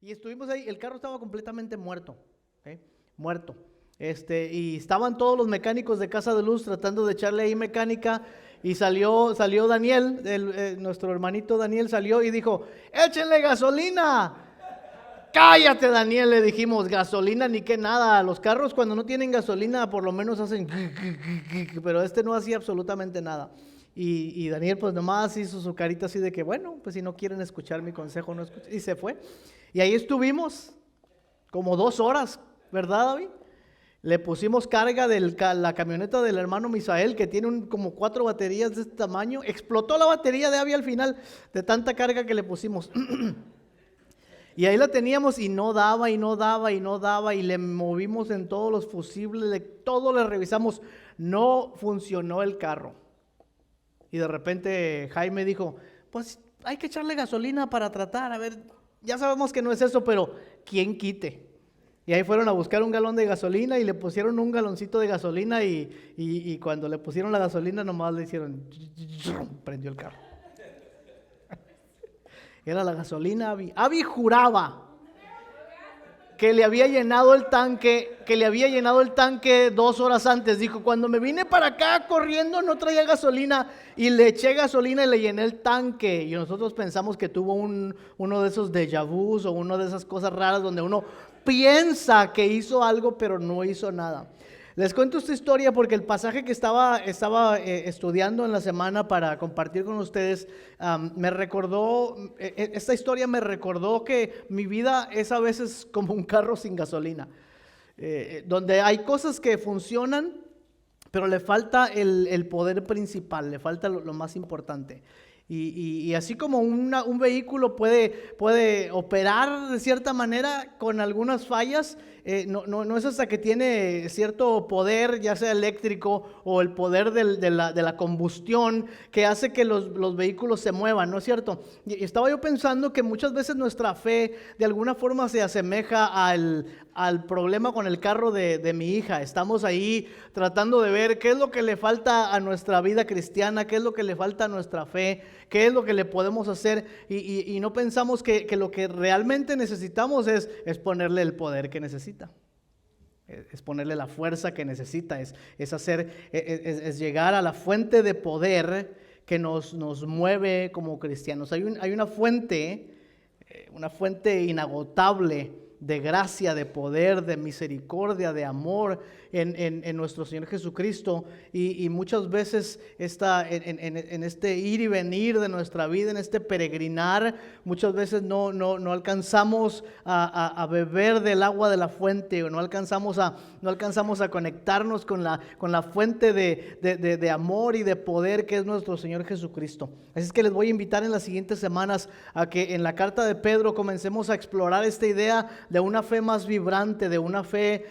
Y estuvimos ahí, el carro estaba completamente muerto, ¿ok? Muerto. Y estaban todos los mecánicos de Casa de Luz tratando de echarle ahí mecánica. Y salió Daniel, nuestro hermanito Daniel salió y dijo: ¡échenle gasolina! Cállate, Daniel, le dijimos. Gasolina ni que nada. Los carros cuando no tienen gasolina por lo menos hacen pero no hacía absolutamente nada. Y Daniel pues nomás hizo su carita así de que bueno, pues si no quieren escuchar mi consejo, no escuchen. Y se fue. Y ahí estuvimos como 2 horas, ¿verdad, David? Le pusimos carga de la camioneta del hermano Misael, que tiene como 4 baterías de este tamaño. Explotó la batería de Abby al final de tanta carga que le pusimos. Y ahí la teníamos y no daba, y no daba, y no daba, y le movimos en todos los fusibles, todo le revisamos. No funcionó el carro. Y de repente Jaime dijo: pues hay que echarle gasolina para tratar, a ver, ya sabemos que no es eso, pero ¿quién quite? Y ahí fueron a buscar un galón de gasolina y le pusieron un galoncito de gasolina y cuando le pusieron la gasolina nomás le hicieron, prendió el carro. Era la gasolina. Abby juraba que le había llenado el tanque 2 horas antes. Dijo: cuando me vine para acá corriendo no traía gasolina y le eché gasolina y le llené el tanque. Y nosotros pensamos que tuvo uno de esos déjà vus o una de esas cosas raras donde uno piensa que hizo algo pero no hizo nada. Les cuento esta historia porque el pasaje que estaba estudiando en la semana para compartir con ustedes me recordó, esta historia me recordó que mi vida es a veces como un carro sin gasolina, donde hay cosas que funcionan, pero le falta el poder principal, le falta lo más importante. Y así como un vehículo puede operar de cierta manera con algunas fallas, no es hasta que tiene cierto poder, ya sea eléctrico o el poder de la combustión, que hace que los vehículos se muevan, ¿no es cierto? Y estaba yo pensando que muchas veces nuestra fe de alguna forma se asemeja al problema con el carro de mi hija. Estamos ahí tratando de ver qué es lo que le falta a nuestra vida cristiana, qué es lo que le falta a nuestra fe, qué es lo que le podemos hacer, y no pensamos que lo que realmente necesitamos es ponerle el poder que necesita, es ponerle la fuerza que necesita, es llegar a la fuente de poder que nos mueve como cristianos. Hay una fuente inagotable de gracia, de poder, de misericordia, de amor en nuestro Señor Jesucristo, y muchas veces en este ir y venir de nuestra vida, en este peregrinar, muchas veces no alcanzamos a beber del agua de la fuente, o no alcanzamos a conectarnos con la fuente de amor y de poder que es nuestro Señor Jesucristo. Así es que les voy a invitar en las siguientes semanas a que en la carta de Pedro comencemos a explorar esta idea de una fe más vibrante, de una fe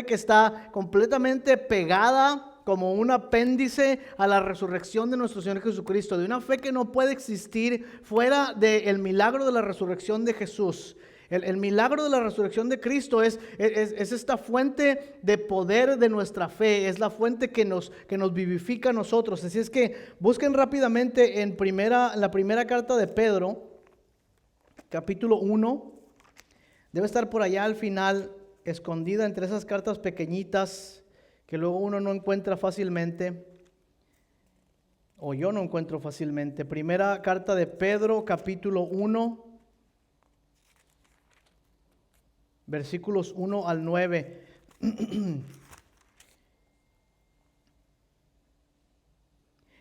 que está completamente pegada como un apéndice a la resurrección de nuestro Señor Jesucristo, de una fe que no puede existir fuera del milagro de la resurrección de Jesús. El milagro de la resurrección de Cristo es esta fuente de poder de nuestra fe, es la fuente que nos vivifica a nosotros. Así es que busquen rápidamente en la primera carta de Pedro, capítulo 1. Debe estar por allá al final, escondida entre esas cartas pequeñitas que luego uno no encuentra fácilmente, o yo no encuentro fácilmente. Primera carta de Pedro, capítulo 1, versículos 1 al 9.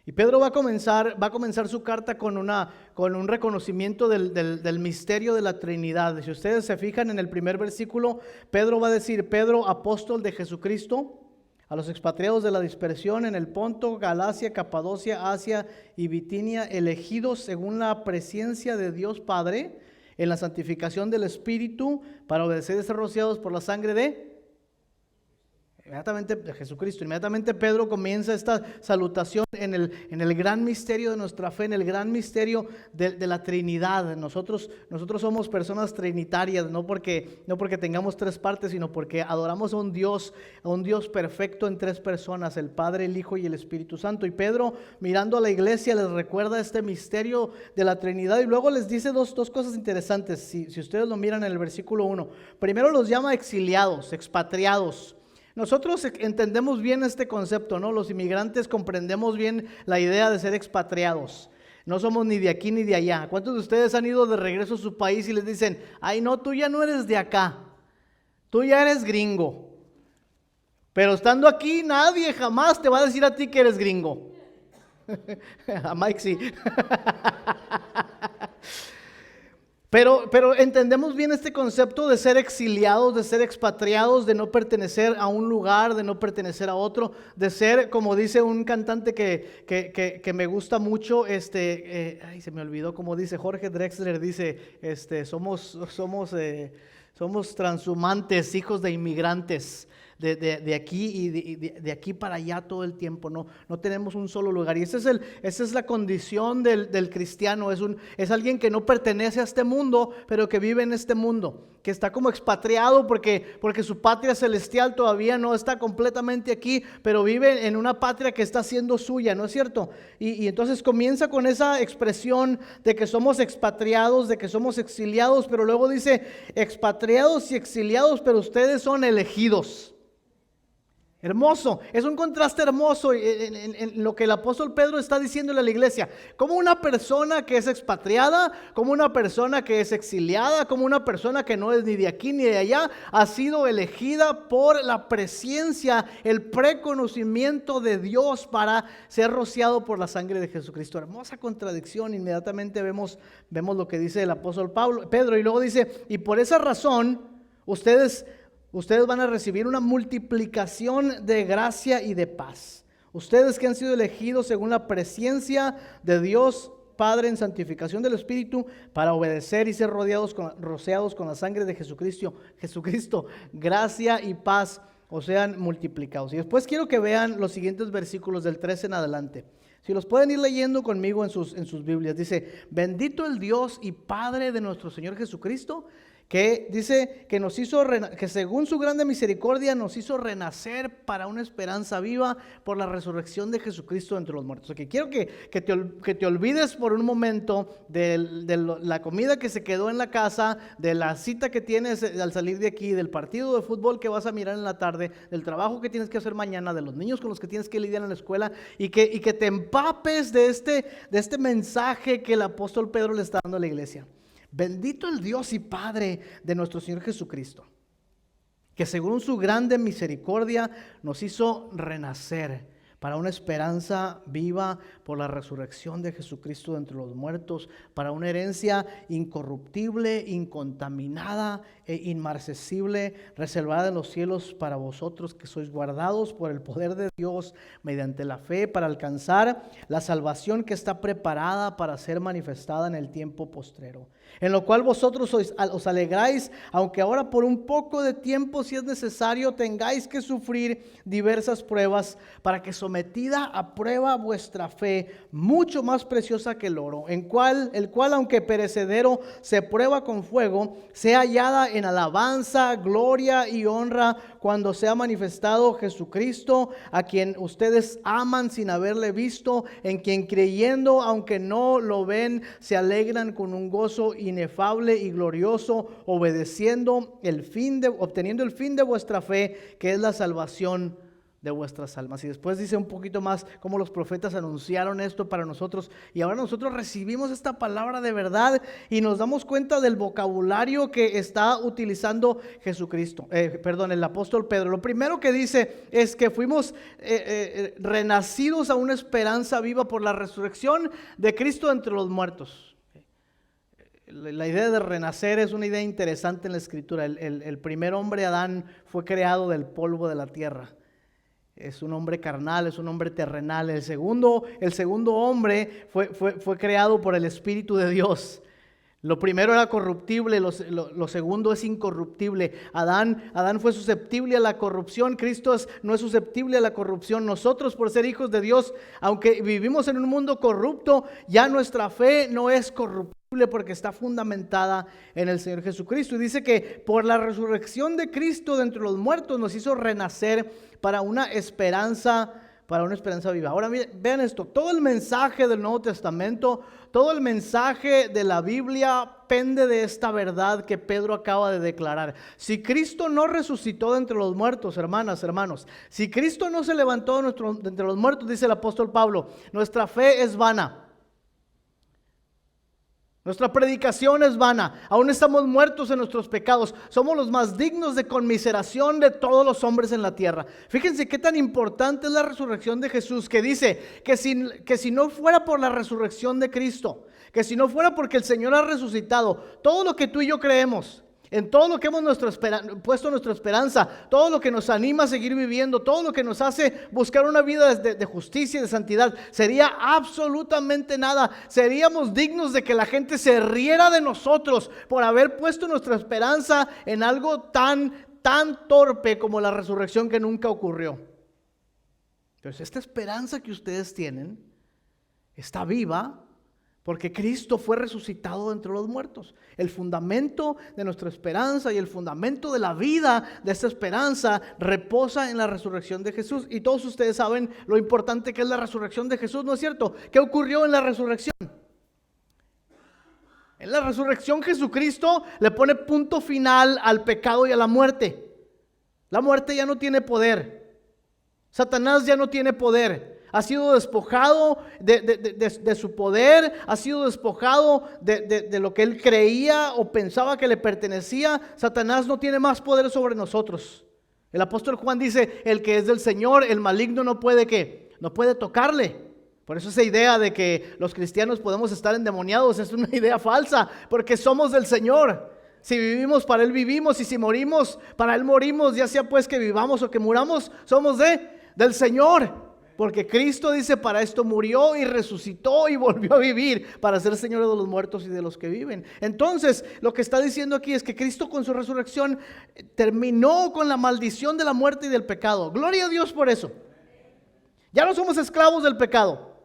Y Pedro va a comenzar su carta con un reconocimiento del misterio de la Trinidad. Si ustedes se fijan en el primer versículo, Pedro va a decir: Pedro, apóstol de Jesucristo, a los expatriados de la dispersión en el Ponto, Galacia, Capadocia, Asia y Bitinia, elegidos según la presciencia de Dios Padre, en la santificación del Espíritu, para obedecer y ser rociados por la sangre de Inmediatamente Jesucristo, inmediatamente Pedro comienza esta salutación en el gran misterio de nuestra fe, en el gran misterio de la Trinidad. Nosotros somos personas trinitarias, no porque tengamos tres partes, sino porque adoramos a un Dios perfecto en tres personas, el Padre, el Hijo y el Espíritu Santo. Y Pedro, mirando a la iglesia, les recuerda este misterio de la Trinidad y luego les dice dos cosas interesantes. Si ustedes lo miran en el versículo 1, primero los llama exiliados, expatriados. Nosotros entendemos bien este concepto, ¿no? Los inmigrantes comprendemos bien la idea de ser expatriados. No somos ni de aquí ni de allá. ¿Cuántos de ustedes han ido de regreso a su país y les dicen, ay no, tú ya no eres de acá, tú ya eres gringo? Pero estando aquí nadie jamás te va a decir a ti que eres gringo. A Mike sí. Pero entendemos bien este concepto de ser exiliados, de ser expatriados, de no pertenecer a un lugar, de no pertenecer a otro, de ser, como dice un cantante que me gusta mucho, ay, se me olvidó cómo dice, Jorge Drexler dice, somos transhumantes, hijos de inmigrantes. De aquí y de aquí para allá todo el tiempo, no tenemos un solo lugar. Y esa es la condición del cristiano, es alguien que no pertenece a este mundo, pero que vive en este mundo, que está como expatriado porque su patria celestial todavía no está completamente aquí, pero vive en una patria que está siendo suya, ¿no es cierto? Y entonces comienza con esa expresión de que somos expatriados, de que somos exiliados, pero luego dice expatriados y exiliados, pero ustedes son elegidos. Hermoso, es un contraste hermoso en lo que el apóstol Pedro está diciéndole a la iglesia. Como una persona que es expatriada, como una persona que es exiliada, como una persona que no es ni de aquí ni de allá, ha sido elegida por la presencia, el preconocimiento de Dios para ser rociado por la sangre de Jesucristo. Hermosa contradicción, inmediatamente vemos lo que dice el apóstol Pedro, y luego dice, y por esa razón ustedes van a recibir una multiplicación de gracia y de paz. Ustedes que han sido elegidos según la presencia de Dios Padre en santificación del Espíritu para obedecer y ser rociados con la sangre de Jesucristo, gracia y paz os sean multiplicados. Y después quiero que vean los siguientes versículos del 13 en adelante. Si los pueden ir leyendo conmigo en sus Biblias. Dice, bendito el Dios y Padre de nuestro Señor Jesucristo, que dice que nos hizo, que según su grande misericordia nos hizo renacer para una esperanza viva por la resurrección de Jesucristo entre los muertos. Okay, quiero que te olvides por un momento de la comida que se quedó en la casa, de la cita que tienes al salir de aquí, del partido de fútbol que vas a mirar en la tarde, del trabajo que tienes que hacer mañana, de los niños con los que tienes que lidiar en la escuela, y que te empapes de este mensaje que el apóstol Pedro le está dando a la iglesia. Bendito el Dios y Padre de nuestro Señor Jesucristo, que según su grande misericordia nos hizo renacer para una esperanza viva por la resurrección de Jesucristo de entre los muertos, para una herencia incorruptible, incontaminada e inmarcesible, reservada en los cielos para vosotros que sois guardados por el poder de Dios mediante la fe para alcanzar la salvación que está preparada para ser manifestada en el tiempo postrero, en lo cual vosotros os alegráis, aunque ahora por un poco de tiempo, si es necesario, tengáis que sufrir diversas pruebas, para que sometida a prueba vuestra fe, mucho más preciosa que el oro, el cual aunque perecedero se prueba con fuego, sea hallada en alabanza, gloria y honra cuando sea manifestado Jesucristo, a quien ustedes aman sin haberle visto, en quien creyendo, aunque no lo ven, se alegran con un gozo inefable y glorioso, obteniendo el fin de vuestra fe, que es la salvación de vuestras almas. Y después dice un poquito más cómo los profetas anunciaron esto para nosotros, y ahora nosotros recibimos esta palabra de verdad y nos damos cuenta del vocabulario que está utilizando el apóstol Pedro. Lo primero que dice es que fuimos renacidos a una esperanza viva por la resurrección de Cristo entre los muertos. La idea de renacer es una idea interesante en la Escritura. El primer hombre, Adán, fue creado del polvo de la tierra. Es un hombre carnal, es un hombre terrenal. El segundo hombre fue creado por el Espíritu de Dios. Lo primero era corruptible, lo segundo es incorruptible. Adán fue susceptible a la corrupción, Cristo no es susceptible a la corrupción. Nosotros, por ser hijos de Dios, aunque vivimos en un mundo corrupto, ya nuestra fe no es corruptible porque está fundamentada en el Señor Jesucristo. Y dice que por la resurrección de Cristo de entre los muertos nos hizo renacer para una esperanza viva. Ahora vean esto, todo el mensaje del Nuevo Testamento, todo el mensaje de la Biblia pende de esta verdad que Pedro acaba de declarar. Si Cristo no resucitó de entre los muertos, hermanas, hermanos, si Cristo no se levantó de entre los muertos, dice el apóstol Pablo, nuestra fe es vana. Nuestra predicación es vana, aún estamos muertos en nuestros pecados, somos los más dignos de conmiseración de todos los hombres en la tierra. Fíjense qué tan importante es la resurrección de Jesús, que dice que si no fuera por la resurrección de Cristo, que si no fuera porque el Señor ha resucitado, todo lo que tú y yo creemos, en todo lo que hemos puesto nuestra esperanza, todo lo que nos anima a seguir viviendo, todo lo que nos hace buscar una vida de justicia y de santidad, sería absolutamente nada. Seríamos dignos de que la gente se riera de nosotros por haber puesto nuestra esperanza en algo tan torpe como la resurrección que nunca ocurrió. Entonces, esta esperanza que ustedes tienen está viva porque Cristo fue resucitado de entre los muertos. El fundamento de nuestra esperanza y el fundamento de la vida de esta esperanza reposa en la resurrección de Jesús. Y todos ustedes saben lo importante que es la resurrección de Jesús, ¿no es cierto? ¿Qué ocurrió en la resurrección? En la resurrección Jesucristo le pone punto final al pecado y a la muerte. La muerte ya no tiene poder. Satanás ya no tiene poder. Ha sido despojado de su poder, ha sido despojado de lo que él creía o pensaba que le pertenecía. Satanás no tiene más poder sobre nosotros. El apóstol Juan dice, el que es del Señor, el maligno no puede ¿qué? No puede tocarle. Por eso esa idea de que los cristianos podemos estar endemoniados es una idea falsa, porque somos del Señor. Si vivimos, para Él vivimos, y si morimos, para Él morimos, ya sea pues que vivamos o que muramos, somos del Señor. Porque Cristo dice, para esto murió y resucitó y volvió a vivir, para ser Señor de los muertos y de los que viven. Entonces, lo que está diciendo aquí es que Cristo con su resurrección terminó con la maldición de la muerte y del pecado. Gloria a Dios por eso. Ya no somos esclavos del pecado.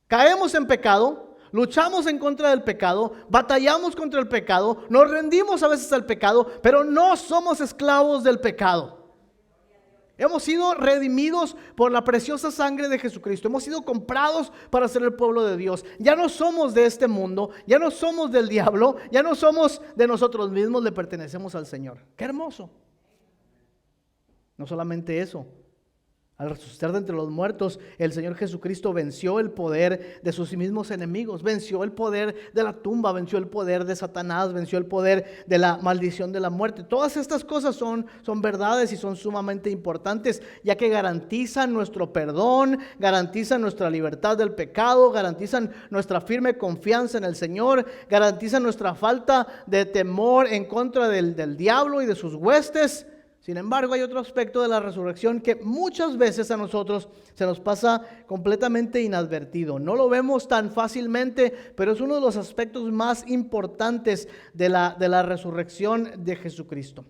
Caemos en pecado, luchamos en contra del pecado, batallamos contra el pecado, nos rendimos a veces al pecado, pero no somos esclavos del pecado. Hemos sido redimidos por la preciosa sangre de Jesucristo. Hemos sido comprados para ser el pueblo de Dios. Ya no somos de este mundo, ya no somos del diablo, ya no somos de nosotros mismos, le pertenecemos al Señor. ¡Qué hermoso! No solamente eso. Al resucitar de entre los muertos, el Señor Jesucristo venció el poder de sus mismos enemigos, venció el poder de la tumba, venció el poder de Satanás, venció el poder de la maldición de la muerte. Todas estas cosas son verdades y son sumamente importantes, ya que garantizan nuestro perdón, garantizan nuestra libertad del pecado, garantizan nuestra firme confianza en el Señor, garantizan nuestra falta de temor en contra del diablo y de sus huestes. Sin embargo, hay otro aspecto de la resurrección que muchas veces a nosotros se nos pasa completamente inadvertido. No lo vemos tan fácilmente, pero es uno de los aspectos más importantes de la resurrección de Jesucristo.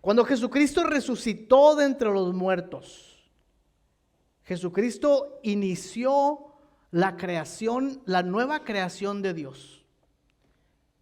Cuando Jesucristo resucitó de entre los muertos, Jesucristo inició la creación, la nueva creación de Dios.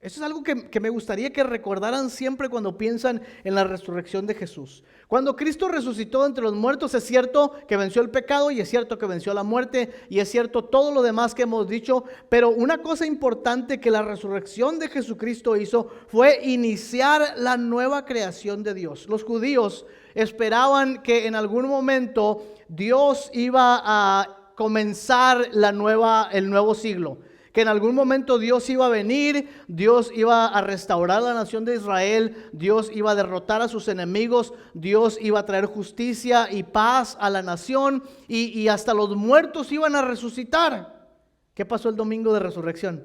Eso es algo que me gustaría que recordaran siempre cuando piensan en la resurrección de Jesús. Cuando Cristo resucitó entre los muertos, es cierto que venció el pecado y es cierto que venció la muerte y es cierto todo lo demás que hemos dicho, pero una cosa importante que la resurrección de Jesucristo hizo fue iniciar la nueva creación de Dios. Los judíos esperaban que en algún momento Dios iba a comenzar el nuevo siglo. Que en algún momento Dios iba a venir, Dios iba a restaurar la nación de Israel, Dios iba a derrotar a sus enemigos, Dios iba a traer justicia y paz a la nación y hasta los muertos iban a resucitar. ¿Qué pasó el domingo de resurrección?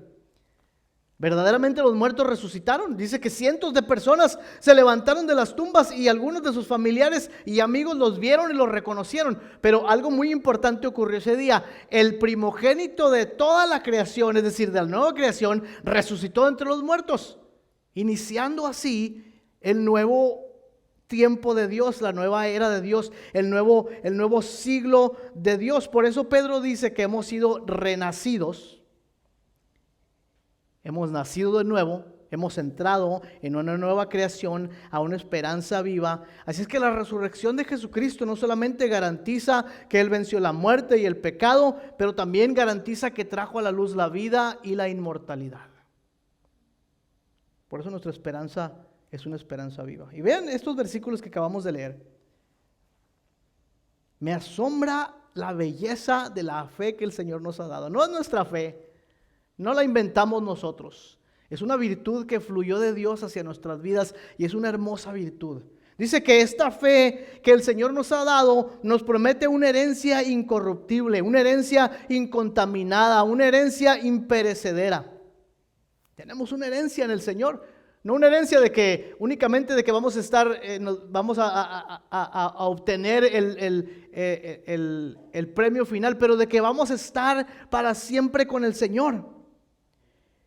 Verdaderamente los muertos resucitaron. Dice que cientos de personas se levantaron de las tumbas y algunos de sus familiares y amigos los vieron y los reconocieron. Pero algo muy importante ocurrió ese día. El primogénito de toda la creación, es decir, de la nueva creación, resucitó entre los muertos, iniciando así el nuevo tiempo de Dios, la nueva era de Dios, el nuevo siglo de Dios. Por eso Pedro dice que hemos sido renacidos. Hemos nacido de nuevo, hemos entrado en una nueva creación, a una esperanza viva. Así es que la resurrección de Jesucristo no solamente garantiza que Él venció la muerte y el pecado, pero también garantiza que trajo a la luz la vida y la inmortalidad. Por eso nuestra esperanza es una esperanza viva. Y vean estos versículos que acabamos de leer. Me asombra la belleza de la fe que el Señor nos ha dado. No es nuestra fe. No la inventamos nosotros. Es una virtud que fluyó de Dios hacia nuestras vidas y es una hermosa virtud. Dice que esta fe que el Señor nos ha dado nos promete una herencia incorruptible, una herencia incontaminada, una herencia imperecedera. Tenemos una herencia en el Señor, no una herencia de que únicamente de que vamos a estar, vamos a obtener el premio final, pero de que vamos a estar para siempre con el Señor.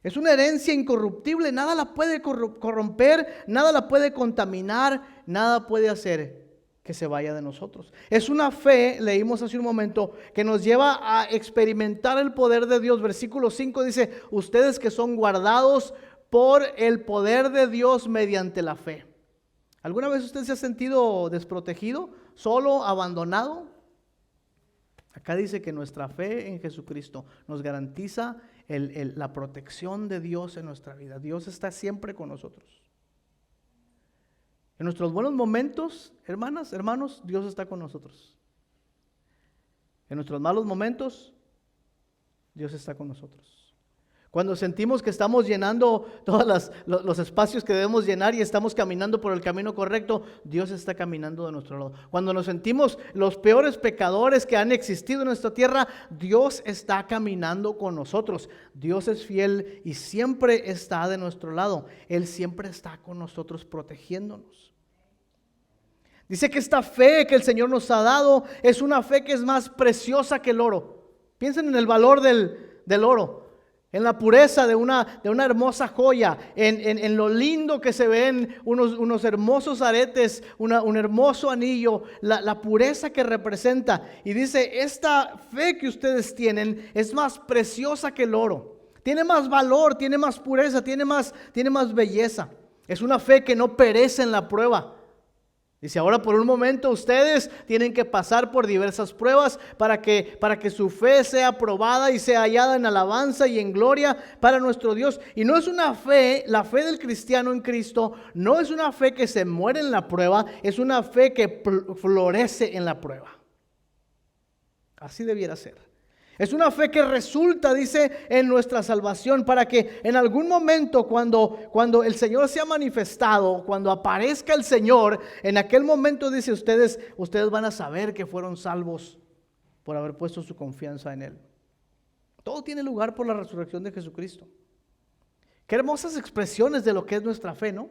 Es una herencia incorruptible, nada la puede corromper, nada la puede contaminar, nada puede hacer que se vaya de nosotros. Es una fe, leímos hace un momento, que nos lleva a experimentar el poder de Dios. Versículo 5 dice, ustedes que son guardados por el poder de Dios mediante la fe. ¿Alguna vez usted se ha sentido desprotegido, solo, abandonado? Acá dice que nuestra fe en Jesucristo nos garantiza la protección de Dios en nuestra vida. Dios está siempre con nosotros. En nuestros buenos momentos, hermanas, hermanos, Dios está con nosotros. En nuestros malos momentos, Dios está con nosotros. Cuando sentimos que estamos llenando todos los espacios que debemos llenar y estamos caminando por el camino correcto, Dios está caminando de nuestro lado. Cuando nos sentimos los peores pecadores que han existido en nuestra tierra, Dios está caminando con nosotros. Dios es fiel y siempre está de nuestro lado. Él siempre está con nosotros protegiéndonos. Dice que esta fe que el Señor nos ha dado es una fe que es más preciosa que el oro. Piensen en el valor del oro. En la pureza de una hermosa joya, en lo lindo que se ven unos hermosos aretes, un hermoso anillo, la pureza que representa. Y dice, esta fe que ustedes tienen es más preciosa que el oro. Tiene más valor, tiene más pureza, tiene más belleza. Es una fe que no perece en la prueba. Dice, ahora por un momento ustedes tienen que pasar por diversas pruebas para que su fe sea probada y sea hallada en alabanza y en gloria para nuestro Dios. Y no es una fe, la fe del cristiano en Cristo, no es una fe que se muere en la prueba, es una fe que florece en la prueba. Así debiera ser. Es una fe que resulta, dice, en nuestra salvación, para que en algún momento cuando el Señor se ha manifestado, cuando aparezca el Señor, en aquel momento, dice, ustedes van a saber que fueron salvos por haber puesto su confianza en Él. Todo tiene lugar por la resurrección de Jesucristo. Qué hermosas expresiones de lo que es nuestra fe, ¿no?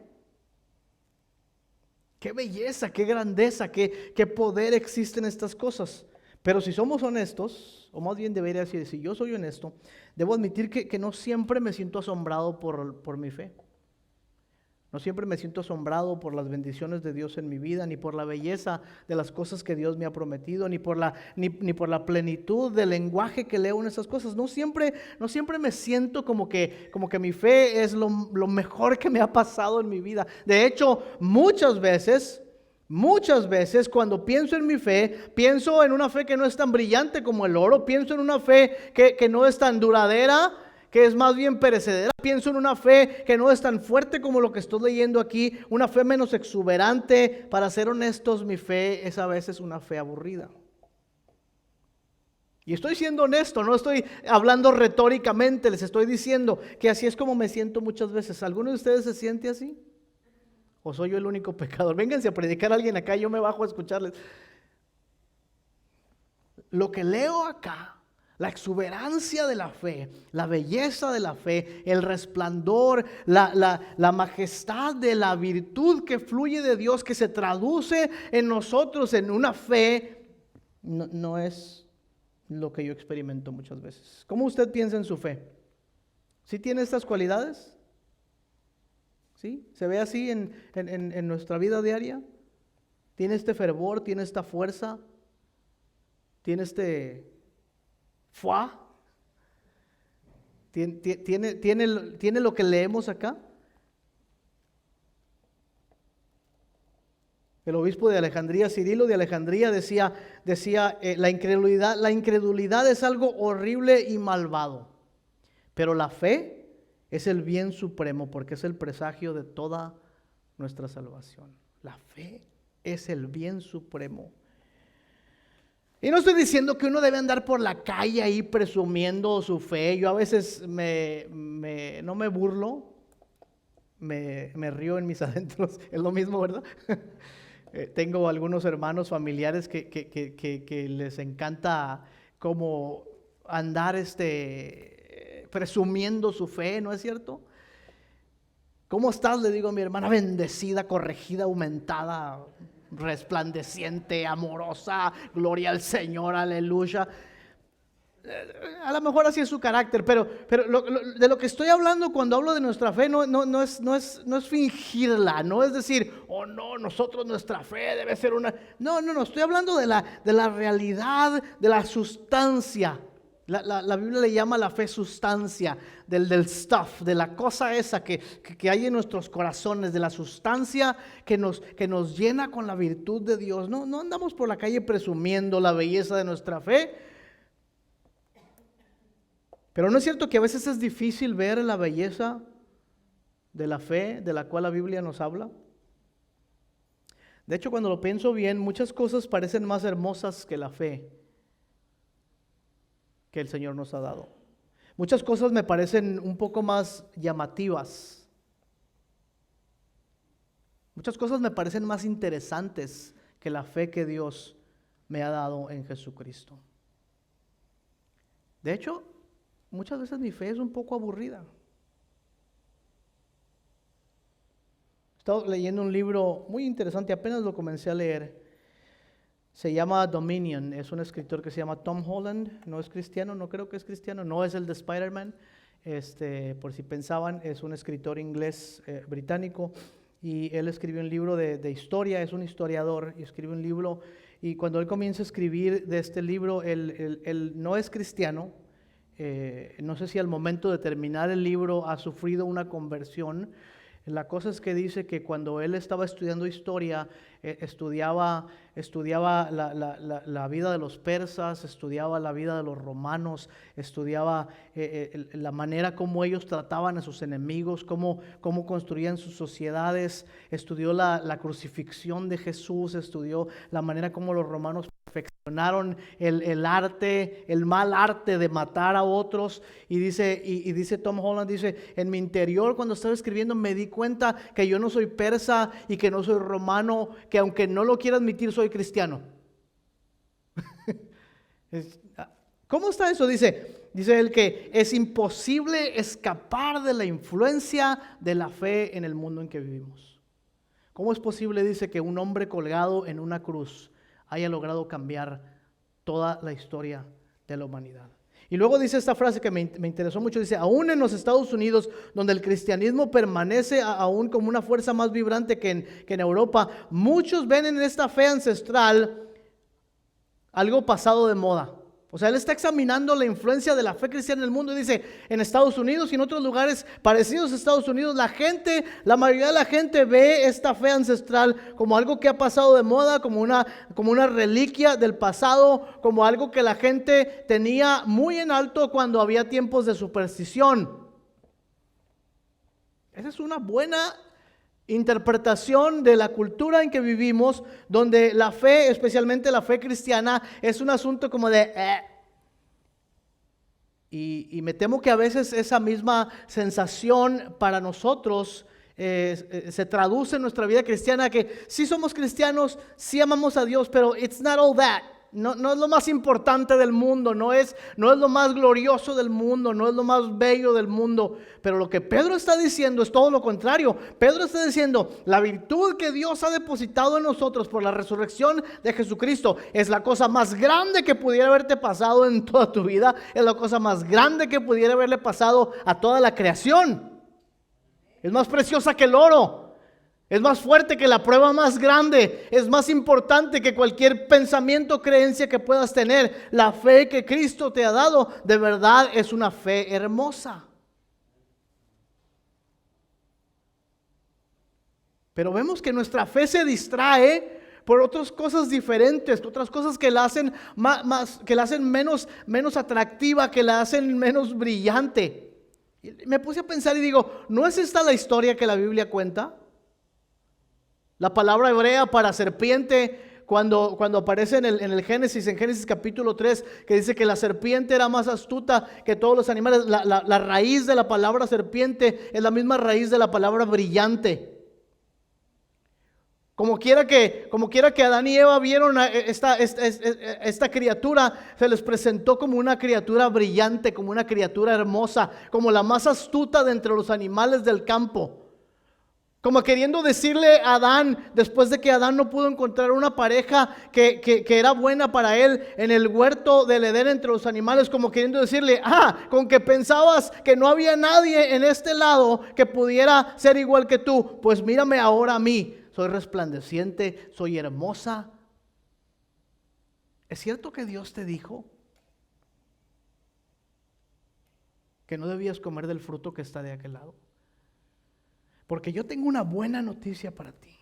Qué belleza, qué grandeza, qué poder existe en estas cosas. Pero si somos honestos, o más bien debería decir, si yo soy honesto, debo admitir que no siempre me siento asombrado por mi fe. No siempre me siento asombrado por las bendiciones de Dios en mi vida, ni por la belleza de las cosas que Dios me ha prometido, ni por la plenitud del lenguaje que leo en esas cosas. No siempre me siento como que mi fe es lo mejor que me ha pasado en mi vida. De hecho, muchas veces cuando pienso en mi fe, pienso en una fe que no es tan brillante como el oro, pienso en una fe que no es tan duradera, que es más bien perecedera, pienso en una fe que no es tan fuerte como lo que estoy leyendo aquí, una fe menos exuberante. Para ser honestos, mi fe es a veces una fe aburrida. Y estoy siendo honesto, no estoy hablando retóricamente, les estoy diciendo que así es como me siento muchas veces. ¿Alguno de ustedes se siente así? ¿O soy yo el único pecador? Vénganse a predicar a alguien acá, yo me bajo a escucharles. Lo que leo acá, La exuberancia de la fe, la belleza de la fe, el resplandor, la majestad de la virtud que fluye de Dios, que se traduce en nosotros en una fe, no es lo que yo experimento muchas veces. ¿Cómo usted piensa en su fe? ¿Sí tiene estas cualidades? ¿Sí? ¿Se ve así en nuestra vida diaria? ¿Tiene este fervor? ¿Tiene esta fuerza? ¿Tiene este fuá? ¿Tiene lo que leemos acá? El obispo de Alejandría, Cirilo de Alejandría, decía la incredulidad es algo horrible y malvado, pero la fe es el bien supremo porque es el presagio de toda nuestra salvación. La fe es el bien supremo. Y no estoy diciendo que uno debe andar por la calle ahí presumiendo su fe. Yo a veces no me burlo, me río en mis adentros. Es lo mismo, ¿verdad? Tengo algunos hermanos familiares que les encanta como andar presumiendo su fe, ¿no es cierto? ¿Cómo estás? Le digo a mi hermana, bendecida, corregida, aumentada, resplandeciente, amorosa, gloria al Señor, aleluya. A lo mejor así es su carácter, pero de lo que estoy hablando cuando hablo de nuestra fe no es fingirla, no es decir, oh no, nuestra fe debe ser una... No, estoy hablando de la realidad, de la sustancia. La Biblia le llama la fe sustancia, del stuff, de la cosa esa que hay en nuestros corazones, de la sustancia que nos llena con la virtud de Dios. No andamos por la calle presumiendo la belleza de nuestra fe. Pero ¿no es cierto que a veces es difícil ver la belleza de la fe de la cual la Biblia nos habla? De hecho, cuando lo pienso bien, muchas cosas parecen más hermosas que la fe que el Señor nos ha dado. Muchas cosas me parecen un poco más llamativas. Muchas cosas me parecen más interesantes que la fe que Dios me ha dado en Jesucristo. De hecho, muchas veces mi fe es un poco aburrida. He estado leyendo un libro muy interesante, apenas lo comencé a leer. Se llama Dominion, es un escritor que se llama Tom Holland, no es cristiano, no creo que es cristiano, no es el de Spider-Man, por si pensaban, es un escritor inglés británico, y él escribió un libro de historia, es un historiador, y escribe un libro, y cuando él comienza a escribir de este libro, él no es cristiano, no sé si al momento de terminar el libro ha sufrido una conversión. La cosa es que dice que cuando él estaba estudiando historia, estudiaba la vida de los persas, estudiaba la vida de los romanos, estudiaba la manera como ellos trataban a sus enemigos, cómo construían sus sociedades, estudió la crucifixión de Jesús, estudió la manera como los romanos perfeccionaron el arte, el mal arte de matar a otros, y dice Tom Holland, dice, en mi interior cuando estaba escribiendo me di cuenta que yo no soy persa y que no soy romano, que aunque no lo quiera admitir soy cristiano. ¿Cómo está eso? Dice él que es imposible escapar de la influencia de la fe en el mundo en que vivimos. ¿Cómo es posible, dice, que un hombre colgado en una cruz haya logrado cambiar toda la historia de la humanidad? Y luego dice esta frase que me interesó mucho, dice, aún en los Estados Unidos, donde el cristianismo permanece aún como una fuerza más vibrante que en Europa, muchos ven en esta fe ancestral algo pasado de moda. O sea, él está examinando la influencia de la fe cristiana en el mundo y dice, en Estados Unidos y en otros lugares parecidos a Estados Unidos, la mayoría de la gente ve esta fe ancestral como algo que ha pasado de moda, como una reliquia del pasado, como algo que la gente tenía muy en alto cuando había tiempos de superstición. Esa es una buena interpretación de la cultura en que vivimos, donde la fe, especialmente la fe cristiana, es un asunto como de y me temo que a veces esa misma sensación para nosotros se traduce en nuestra vida cristiana, que sí somos cristianos, sí amamos a Dios, pero it's not all that. no es lo más importante del mundo, no es lo más glorioso del mundo, no es lo más bello del mundo. Pero lo que Pedro está diciendo es todo lo contrario. Pedro está diciendo, la virtud que Dios ha depositado en nosotros por la resurrección de Jesucristo es la cosa más grande que pudiera haberte pasado en toda tu vida. Es la cosa más grande que pudiera haberle pasado a toda la creación. Es más preciosa que el oro. Es más fuerte que la prueba más grande. Es más importante que cualquier pensamiento o creencia que puedas tener. La fe que Cristo te ha dado, de verdad es una fe hermosa. Pero vemos que nuestra fe se distrae por otras cosas diferentes, otras cosas que la hacen que la hacen menos atractiva, que la hacen menos brillante. Y me puse a pensar y digo, ¿no es esta la historia que la Biblia cuenta? La palabra hebrea para serpiente, cuando aparece en el Génesis, en Génesis capítulo 3, que dice que la serpiente era más astuta que todos los animales. La raíz de la palabra serpiente es la misma raíz de la palabra brillante. Como quiera que Adán y Eva vieron a esta criatura, se les presentó como una criatura brillante, como una criatura hermosa, como la más astuta de entre los animales del campo. Como queriendo decirle a Adán, después de que Adán no pudo encontrar una pareja que era buena para él en el huerto del Edén entre los animales, como queriendo decirle, con que pensabas que no había nadie en este lado que pudiera ser igual que tú, pues mírame ahora a mí, soy resplandeciente, soy hermosa. ¿Es cierto que Dios te dijo que no debías comer del fruto que está de aquel lado? Porque yo tengo una buena noticia para ti.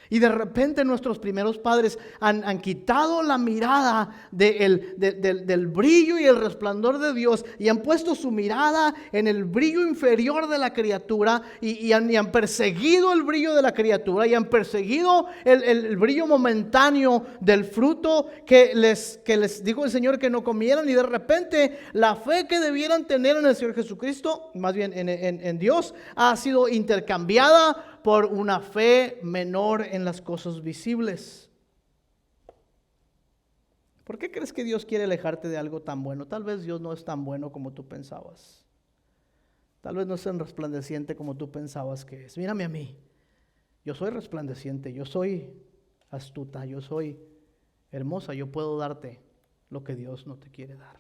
Y de repente nuestros primeros padres han quitado la mirada del brillo y el resplandor de Dios y han puesto su mirada en el brillo inferior de la criatura y han perseguido el brillo de la criatura y han perseguido el brillo momentáneo del fruto que les dijo el Señor que no comieran. Y de repente la fe que debieran tener en el Señor Jesucristo, más bien en Dios, ha sido intercambiada por una fe menor en las cosas visibles. ¿Por qué crees que Dios quiere alejarte de algo tan bueno? Tal vez Dios no es tan bueno como tú pensabas. Tal vez no es tan resplandeciente como tú pensabas que es. Mírame a mí. Yo soy resplandeciente, yo soy astuta, yo soy hermosa. Yo puedo darte lo que Dios no te quiere dar.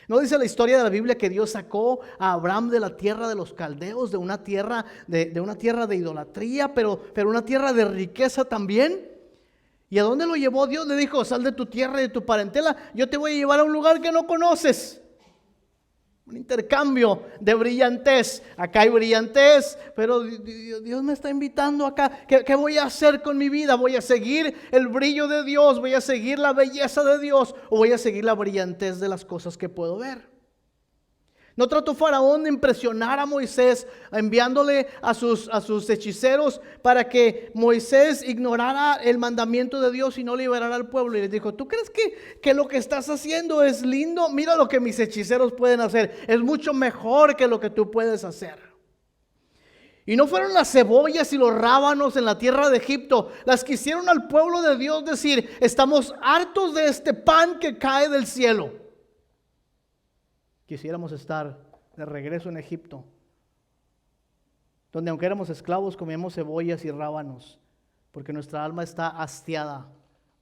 ¿No dice la historia de la Biblia que Dios sacó a Abraham de la tierra de los caldeos, de una tierra de idolatría, pero una tierra de riqueza también? ¿Y a dónde lo llevó Dios? Le dijo, sal de tu tierra y de tu parentela, yo te voy a llevar a un lugar que no conoces. Un intercambio de brillantez. Acá hay brillantez, pero Dios me está invitando acá. ¿Qué voy a hacer con mi vida? ¿Voy a seguir el brillo de Dios? ¿Voy a seguir la belleza de Dios? ¿O voy a seguir la brillantez de las cosas que puedo ver? ¿No trató Faraón de impresionar a Moisés enviándole a sus hechiceros para que Moisés ignorara el mandamiento de Dios y no liberara al pueblo? Y les dijo, ¿tú crees que lo que estás haciendo es lindo? Mira lo que mis hechiceros pueden hacer. Es mucho mejor que lo que tú puedes hacer. Y no fueron las cebollas y los rábanos en la tierra de Egipto las que hicieron al pueblo de Dios decir, estamos hartos de este pan que cae del cielo. Quisiéramos estar de regreso en Egipto, donde aunque éramos esclavos comíamos cebollas y rábanos, porque nuestra alma está hastiada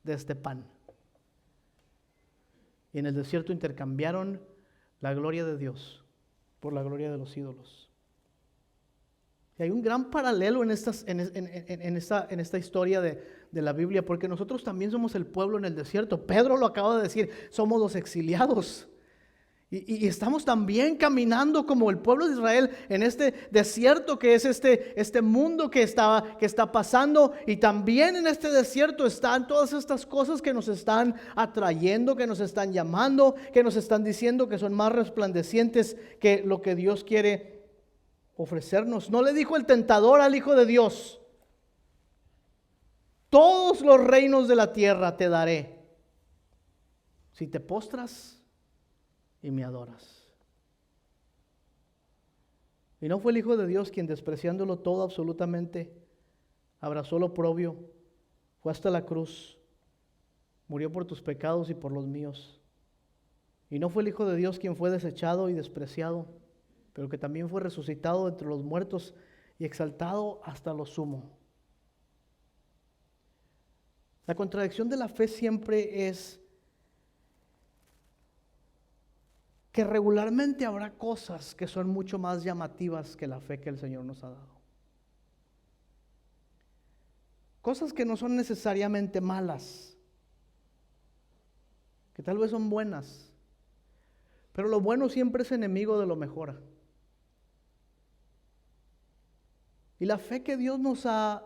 de este pan. Y en el desierto intercambiaron la gloria de Dios por la gloria de los ídolos. Y hay un gran paralelo en esta historia de la Biblia, porque nosotros también somos el pueblo en el desierto. Pedro lo acaba de decir, somos los exiliados. Y estamos también caminando como el pueblo de Israel en este desierto que es este mundo que está pasando. Y también en este desierto están todas estas cosas que nos están atrayendo, que nos están llamando, que nos están diciendo que son más resplandecientes que lo que Dios quiere ofrecernos. ¿No le dijo el tentador al Hijo de Dios? Todos los reinos de la tierra te daré si te postras y me adoras. Y no fue el Hijo de Dios quien, despreciándolo todo absolutamente, abrazó lo oprobio, fue hasta la cruz, murió por tus pecados y por los míos. Y no fue el Hijo de Dios quien fue desechado y despreciado, pero que también fue resucitado entre los muertos y exaltado hasta lo sumo. La contradicción de la fe siempre es que regularmente habrá cosas que son mucho más llamativas que la fe que el Señor nos ha dado. Cosas que no son necesariamente malas, que tal vez son buenas, pero lo bueno siempre es enemigo de lo mejor. Y la fe que Dios nos ha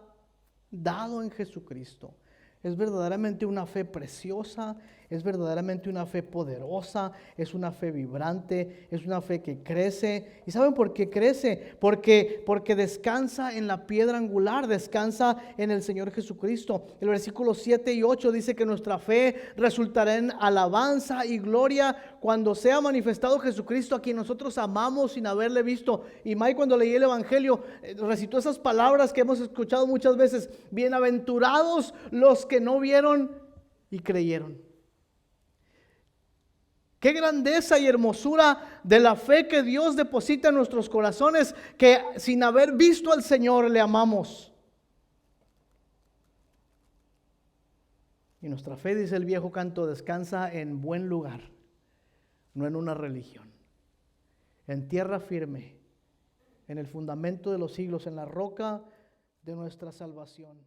dado en Jesucristo es verdaderamente una fe preciosa, es verdaderamente una fe poderosa, es una fe vibrante, es una fe que crece. ¿Y saben por qué crece? Porque descansa en la piedra angular, descansa en el Señor Jesucristo. El versículo 7 y 8 dice que nuestra fe resultará en alabanza y gloria cuando sea manifestado Jesucristo, a quien nosotros amamos sin haberle visto. Y Mike, cuando leí el Evangelio, recitó esas palabras que hemos escuchado muchas veces: bienaventurados los que no vieron y creyeron. Qué grandeza y hermosura de la fe que Dios deposita en nuestros corazones, que sin haber visto al Señor le amamos. Y nuestra fe, dice el viejo canto, descansa en buen lugar, no en una religión, en tierra firme, en el fundamento de los siglos, en la roca de nuestra salvación.